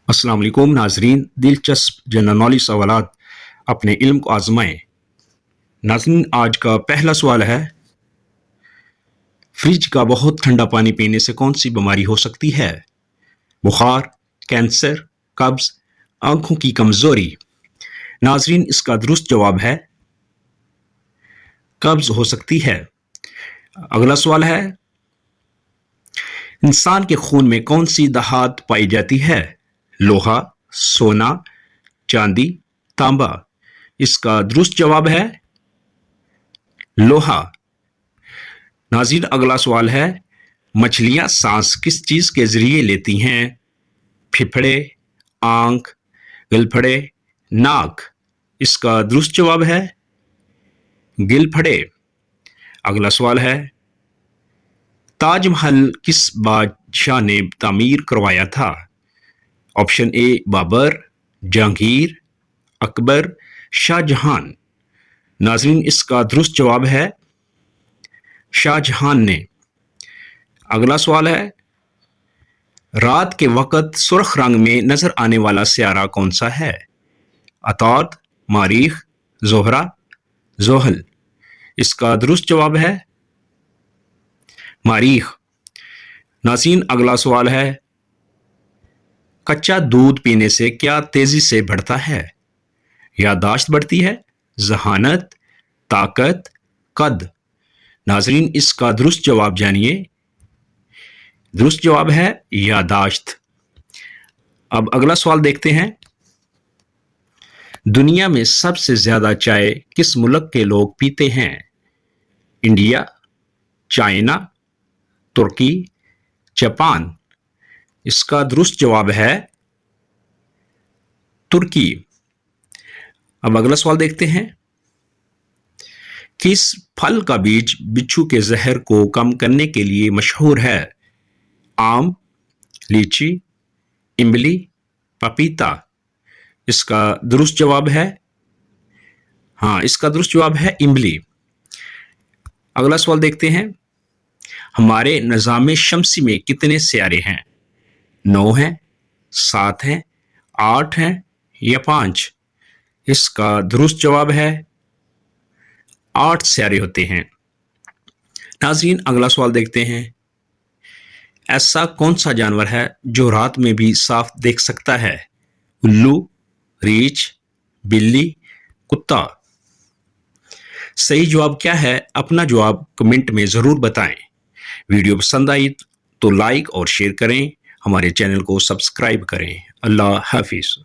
अस्सलाम वालेकुम नाजरीन, दिलचस्प जनरल नॉलेज सवालात अपने इल्म को आजमाएं। नाजरीन, आज का पहला सवाल है, फ्रिज का बहुत ठंडा पानी पीने से कौन सी बीमारी हो सकती है? बुखार, कैंसर, कब्ज, आंखों की कमजोरी। नाजरीन, इसका दुरुस्त जवाब है कब्ज हो सकती है। अगला सवाल है, इंसान के खून में कौन सी धात पाई जाती है? लोहा, सोना, चांदी, तांबा। इसका दुरुस्त जवाब है लोहा। नाज़रीन, अगला सवाल है, मछलियां सांस किस चीज के जरिए लेती हैं? फेफड़े, आंख, गलफड़े, नाक। इसका दुरुस्त जवाब है गिलफड़े। अगला सवाल है, ताजमहल किस बादशाह ने तामीर करवाया था? Option A Babar, Jahangir, Akbar, Shahjahan. नाजरीन, इसका दुरुस्त जवाब है शाहजहां ने। अगला सवाल है, रात के वक्त सुर्ख रंग में नजर आने वाला सियारा कौन सा है? अताद, मारीख, जोहरा, जोहल। इसका दुरुस्त जवाब है मारीख। नाज़रीन, अगला सवाल है, कच्चा दूध पीने से क्या तेजी से बढ़ता है? याददाश्त बढ़ती है, जहानत, ताकत, कद। नाजरीन, इसका दुरुस्त जवाब जानिए। दुरुस्त जवाब है याददाश्त। अब अगला सवाल देखते हैं, दुनिया में सबसे ज्यादा चाय किस मुल्क के लोग पीते हैं? इंडिया, चाइना, तुर्की, जापान। इसका दुरुस्त जवाब है तुर्की। अब अगला सवाल देखते हैं, किस फल का बीज बिच्छू के जहर को कम करने के लिए मशहूर है? आम, लीची, इमली, पपीता। इसका दुरुस्त जवाब है इसका दुरुस्त जवाब है इमली। अगला सवाल देखते हैं, हमारे निज़ाम शमसी में कितने सियारे हैं? 9 हैं, 7 हैं, 8 हैं या 5? इसका दुरुस्त जवाब है 8 सियारे होते हैं। नाज़रीन, अगला सवाल देखते हैं, ऐसा कौन सा जानवर है जो रात में भी साफ देख सकता है? उल्लू, रीछ, बिल्ली, कुत्ता। सही जवाब क्या है? अपना जवाब कमेंट में जरूर बताएं। वीडियो पसंद आई तो लाइक और शेयर करें, हमारे चैनल को सब्सक्राइब करें। अल्लाह हाफिज।